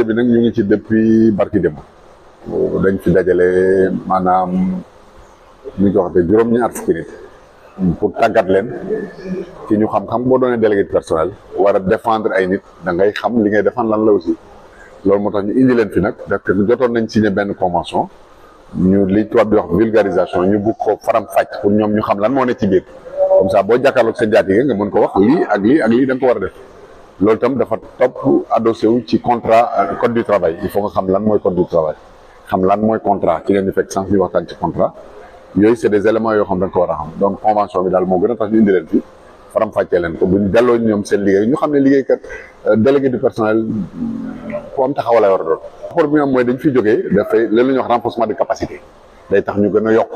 bi nag ñu ngi ci depuis barki démb dañ fi dajale maanaam ñu ko waxee juróom-ñaar fukki nit pour tàggat leen ci ñu xam-xam boo doonee délégué personnel war a défendre ay nit da ngay xam li ngay défendre lan la aussi loolu moo tax ñu indi leen fi nag parce que jotoon nañ signé benn convention ñu li tubaab di wax vulgarisation ñu bugg ko faram-fàcc pour ñoom ñu xam lan moo ne ci biir comme ça boo jàkkaarloog sa njaatige nga mën ko wax lii ak lii ak lii da nga ko war a def. loolu itam dafa topp adossé wu ci contrat code du travail il faut nga xam lan mooy code du travail xam lan mooy contrat ci ngeen di fekk sànq ñu waxtaan ci contrat yooyu c'est des éléments yoo xam da nga ko war a xam donc convention bi daal moo gën a tax ñu indi leen fi faram-fàccee leen ko bu ñu delloo ñoom seen liggéey ñu xam ne liggéeykat délégué du personnel ku am taxaw lay war a doon. rapport bi am mooy dañ fi jógee dafay leen la ñuy wax renforcement de capacité day tax ñu gën a yokk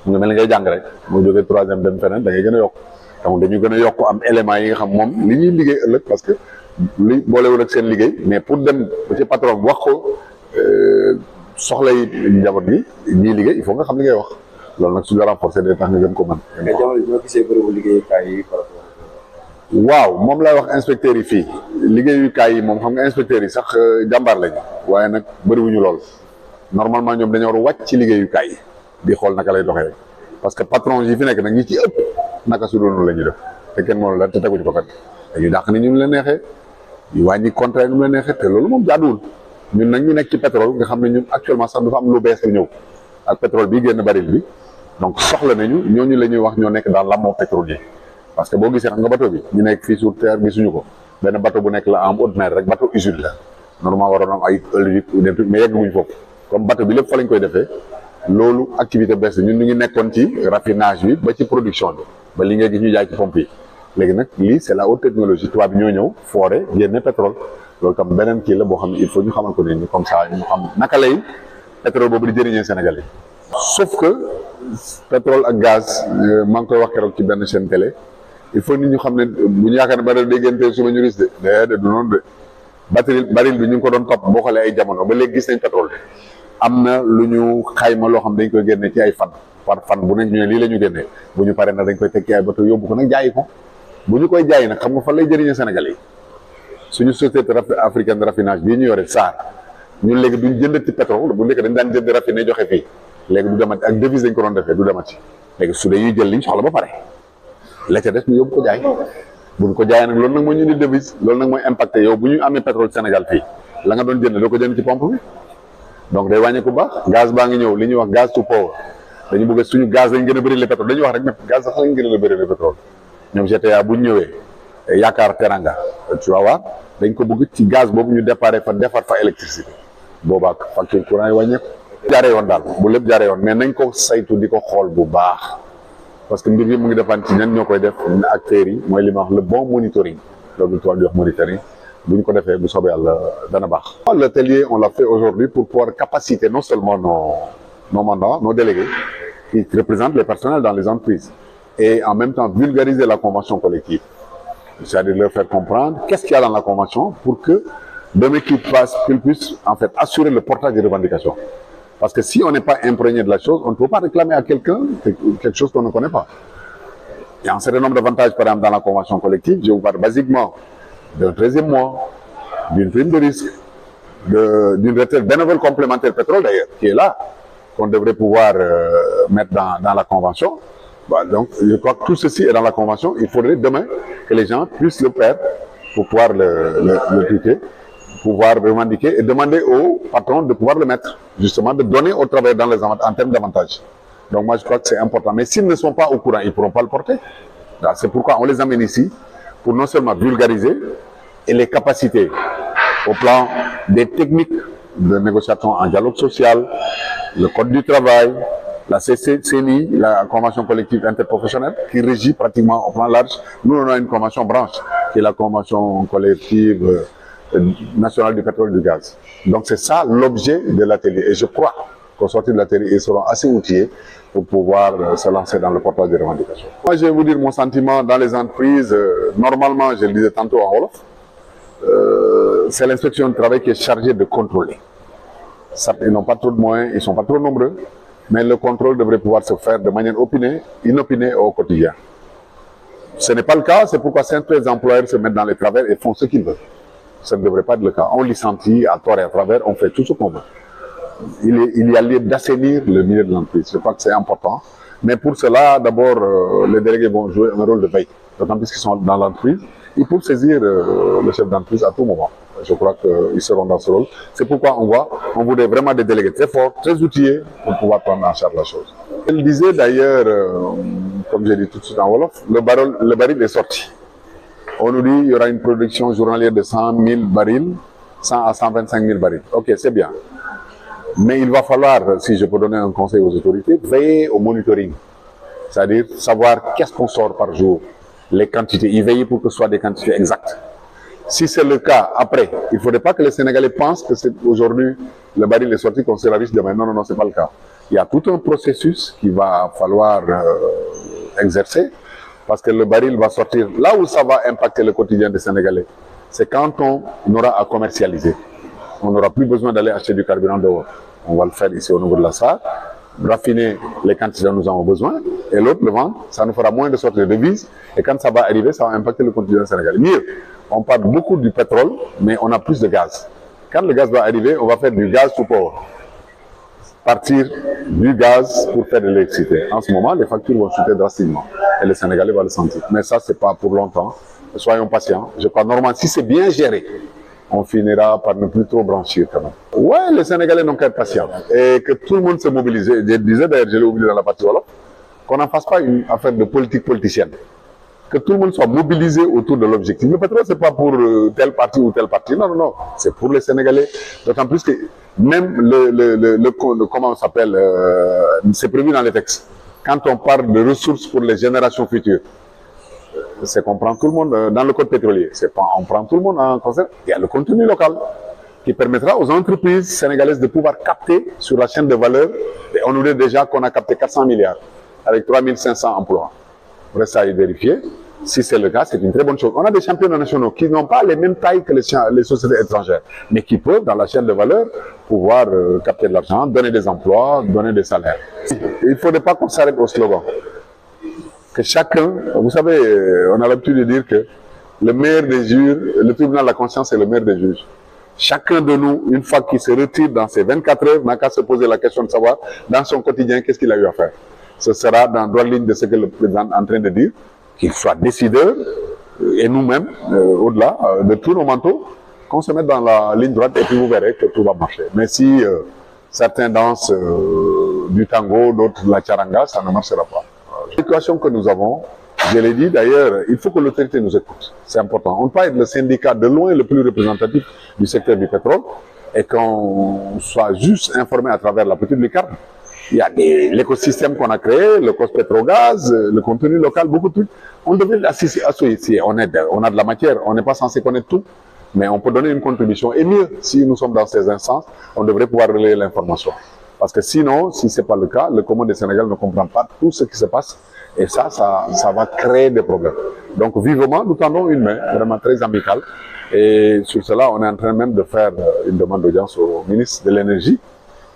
mu ngi mel ni ngay jàng rek moo jógee troisième dem feneen da ngay gën a yokk. donc dañu gën a yokk am éléments yi nga xam moom li ñuy liggéey ëllëg parce que li boolewul ak seen liggéey mais pour dem ci patron wax ko soxla yi njaboot gi ñuy liggéey il faut nga xam li ngay wax loolu nag su ñu renforcer day tax nga gën ko mën. mais jamono ji ñoo gisee bërëbu liggéeyukaay yi par rapport. waaw moom lay wax inspecteurs yi fii liggéeyukaay yi moom xam nga inspecteurs yi sax jàmbaar lañu waaye nag bëriwuñu lool normalement ñoom dañoo war a wàcc ci liggéeyukaay yi di xool naka lay doxee parce que patron yi fi nekk nag ñi ci ëpp. naka su doonu la ñuy def te kenn moom la te teguñu ko fekk dañuy dàq ni ñu leen neexee yu wàññi contrat nu mu leen neexee te loolu moom jaaduwul ñun nag ñu nekk ci pétrole nga xam ne ñun actuellement sax dafa am lu bees lu ñëw ak pétrole bi génn baril bi donc soxla nañu ñooñu la ñuy wax ñoo nekk dans l'ammont pétrolier parce que boo gisee xam nga bateau bi ñu nekk fii sur terre gisuñu ko benn bateau bu nekk la en haute mer rek bateau usine la normalement waroon am ay œuvres mais yegguñu foofu comme bateau bi lépp fa lañ koy defee loolu activité bees ñun ñu ngi nekkoon ci raffinage bi ba ci production bi ba li ngay gis ñu jaay ci pompe yi léegi nag lii c'est la haute technologie tubaab bi ñoo ñëw foore génne pétrole loolu tam beneen kii la boo xam ne il faut ñu xamal ko nit ñi comme ça ñu xam naka lay pétrole boobu di jëriñee Sénégal yi. sauf que pétrole ak gaz maa ngi koy wax keroog ci benn chaîne télé il faut nit ñu xam ne bu ñu yaakaar ne bari déggante suba ñu gis de déedéet du noonu de baril bi ñu ngi ko doon topp boo xoolee ay jamono ba léegi gis nañ pétrole am na lu ñu xayma loo xam dañ koy génne ci ay fan. par fan bu nekk ñu ne lii la ñu génnee bu ñu paree nag dañ koy tekki ay bateau yóbbu ko nag jaayi ko bu ñu koy jaayi nag xam nga fan lay jëriñoo Sénégal yi suñu société africaine de raffinage bii ñu yore SAR ñun léegi duñ jëndati pétrole bu nekk dañ daan jënd raffiné joxe fii léegi du demati ak devise dañ ko doon defee du demati léegi su dee ñuy jël liñ soxla ba pare la ca des ñu yóbbu ko jaay bu ñu ko jaayee nag loolu nag mooy ñu ni devise loolu nag mooy impacté yow bu ñu amee pétrole Sénégal fii la nga doon jënd doo ko jënd ci pompe bi donc day wàññeeku bu baax gaz baa ngi ñëw li ñuy wax gaz to power dañu bëgg suñu gaz lañ gën a bëri le pétrole dañuy wax rek ne gaz sax lañ gën a bëri le pétrole ñoom GTA bu ñu ñëwee yaakaar teranga tu vas voir dañ ko bëgg ci gaz boobu ñu déparé fa defar fa électricité boobaa facture courant yi wàññeeku. jaaree yoon daal bu lépp jaaree yoon mais nañ ko saytu di ko xool bu baax parce que mbir bi mu ngi defaan ci ñan ñoo koy def acteurs yi mooy li ma wax le bon monitoring loolu tubaab di wax monitoring bu ñu ko defee bu soobee yàlla dana baax. L'atelier on l'a fait aujourd'hui pour pouvoir capaciter non seulement nos mandats, nos délégués, qui représentent les personnels dans les entreprises, et en même temps vulgariser la convention collective, c'est-à-dire leur faire comprendre qu'est-ce qu'il y a dans la convention pour que demain qu'ils puissent en fait assurer le portage des revendications. Parce que si on n'est pas imprégné de la chose, on ne peut pas réclamer à quelqu'un quelque chose qu'on ne connaît pas. Il y a un certain nombre d'avantages, par exemple, dans la convention collective. Je vous parle basiquement d'un 13e mois, d'une prime de risque, d'une retraite bénévole complémentaire pétrole d'ailleurs, qui est là, qu'on devrait pouvoir mettre dans la convention. Bah, donc, je crois que tout ceci est dans la convention. Il faudrait demain que les gens puissent le faire pour pouvoir le cliquer, pouvoir revendiquer et demander au patron de pouvoir le mettre, justement, de donner au travail dans les en termes d'avantages. Donc, moi, je crois que c'est important. Mais s'ils ne sont pas au courant, ils ne pourront pas le porter. C'est pourquoi on les amène ici, pour non seulement vulgariser et les capacités au plan des techniques de négociation en dialogue social, le code du travail, la CCNI, la convention collective interprofessionnelle, qui régit pratiquement au plan large. Nous, on a une convention branche, qui est la convention collective nationale du pétrole et du gaz. Donc, c'est ça l'objet de l'atelier. Et je crois qu'au sortir de l'atelier, ils seront assez outillés pour pouvoir se lancer dans le portage des revendications. Moi, je vais vous dire mon sentiment dans les entreprises. Normalement, je le disais tantôt en Wolof, c'est l'inspection du travail qui est chargée de contrôler. Ils n'ont pas trop de moyens, ils ne sont pas trop nombreux, mais le contrôle devrait pouvoir se faire de manière inopinée au quotidien. Ce n'est pas le cas, c'est pourquoi certains employeurs se mettent dans les travers et font ce qu'ils veulent. Ça ne devrait pas être le cas. On licencie à tort et à travers, on fait tout ce qu'on veut. Il y a lieu d'assainir le milieu de l'entreprise. Je crois que c'est important. Mais pour cela, d'abord, les délégués vont jouer un rôle de veille. D'autant plus qu'ils sont dans l'entreprise. Ils peuvent saisir le chef d'entreprise à tout moment. Je crois qu'ils seront dans ce rôle. C'est pourquoi on voudrait vraiment des délégués très forts, très outillés pour pouvoir prendre en charge la chose. Il disait d'ailleurs, comme j'ai dit tout de suite en Wolof, le baril est sorti. On nous dit qu'il y aura une production journalière de 100 000 barils, 100 à 125 000 barils. Ok, c'est bien. Mais il va falloir, si je peux donner un conseil aux autorités, veiller au monitoring. C'est-à-dire savoir qu'est-ce qu'on sort par jour, les quantités, y veiller pour que ce soit des quantités exactes. Si c'est le cas, après, il ne faudrait pas que les Sénégalais pensent que aujourd'hui, le baril est sorti, qu'on sera riche demain. Non, non, non, ce n'est pas le cas. Il y a tout un processus qu'il va falloir exercer, parce que le baril va sortir. Là où ça va impacter le quotidien des Sénégalais, c'est quand on aura à commercialiser. On n'aura plus besoin d'aller acheter du carburant dehors. On va le faire ici au niveau de la SAR, raffiner les quantités dont nous avons besoin, et l'autre, le vendre, ça nous fera moins de sortes de devises, et quand ça va arriver, ça va impacter le quotidien sénégalais. Mieux, on parle beaucoup du pétrole, mais on a plus de gaz. Quand le gaz va arriver, on va faire du gaz tout court. Partir du gaz pour faire de l'électricité. En ce moment, les factures vont chuter drastiquement, et les Sénégalais vont le sentir. Mais ça, c'est pas pour longtemps. Soyons patients. Je crois normal, si c'est bien géré, on finira par ne plus trop branchir quand même. Ouais, les Sénégalais n'ont qu'à être patients et que tout le monde se mobilise. Je disais d'ailleurs, je l'ai oublié dans la partie Wolof, qu'on n'en fasse pas une affaire de politique politicienne. Que tout le monde soit mobilisé autour de l'objectif. Le pétrole, c'est pas pour tel parti ou tel parti. Non, non, non. C'est pour les Sénégalais. D'autant plus que même comment on s'appelle, c'est prévu dans les textes. Quand on parle de ressources pour les générations futures, c'est qu'on prend tout le monde dans le code pétrolier. C'est pas, on prend tout le monde en concert. Il y a le contenu local qui permettra aux entreprises sénégalaises de pouvoir capter sur la chaîne de valeur. Et on nous dit déjà qu'on a capté 400 milliards avec 3500 emplois. Reste à y vérifier. Si c'est le cas, c'est une très bonne chose. On a des championnats nationaux qui n'ont pas les mêmes tailles que les sociétés étrangères, mais qui peuvent, dans la chaîne de valeur, pouvoir capter de l'argent, donner des emplois, donner des salaires. Il ne faudrait pas qu'on s'arrête au slogan. Que chacun, vous savez, on a l'habitude de dire que le meilleur des juges, le tribunal de la conscience est le meilleur des juges. Chacun de nous, une fois qu'il se retire dans ses 24 heures, n'a qu'à se poser la question de savoir, dans son quotidien, qu'est-ce qu'il a eu à faire. Ce sera dans droite ligne de ce que le président est en train de dire, qu'il soit décideur, et nous-mêmes, au-delà de tous nos manteaux, qu'on se mette dans la ligne droite et puis vous verrez que tout va marcher. Mais si certains dansent du tango, d'autres de la charanga, ça ne marchera pas. La situation que nous avons, je l'ai dit d'ailleurs, il faut que l'autorité nous écoute. C'est important. On ne peut pas être le syndicat de loin le plus représentatif du secteur du pétrole et qu'on soit juste informé à travers la petite lucarne. Il y a l'écosystème qu'on a créé, le Cospétrogaz, le contenu local, beaucoup de trucs. On devrait associer. On a de la matière, on n'est pas censé connaître tout, mais on peut donner une contribution. Et mieux, si nous sommes dans ces instances, on devrait pouvoir relayer l'information. Parce que sinon, si ce n'est pas le cas, le commun des Sénégal ne comprend pas tout ce qui se passe. Et ça va créer des problèmes. Donc vivement, nous tendons une main, vraiment très amicale. Et sur cela, on est en train même de faire une demande d'audience au ministre de l'Énergie,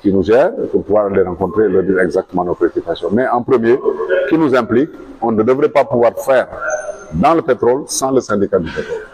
qui nous gère, pour pouvoir les rencontrer et leur dire exactement nos préoccupations. Mais en premier, qui nous implique, on ne devrait pas pouvoir faire dans le pétrole sans le syndicat du pétrole.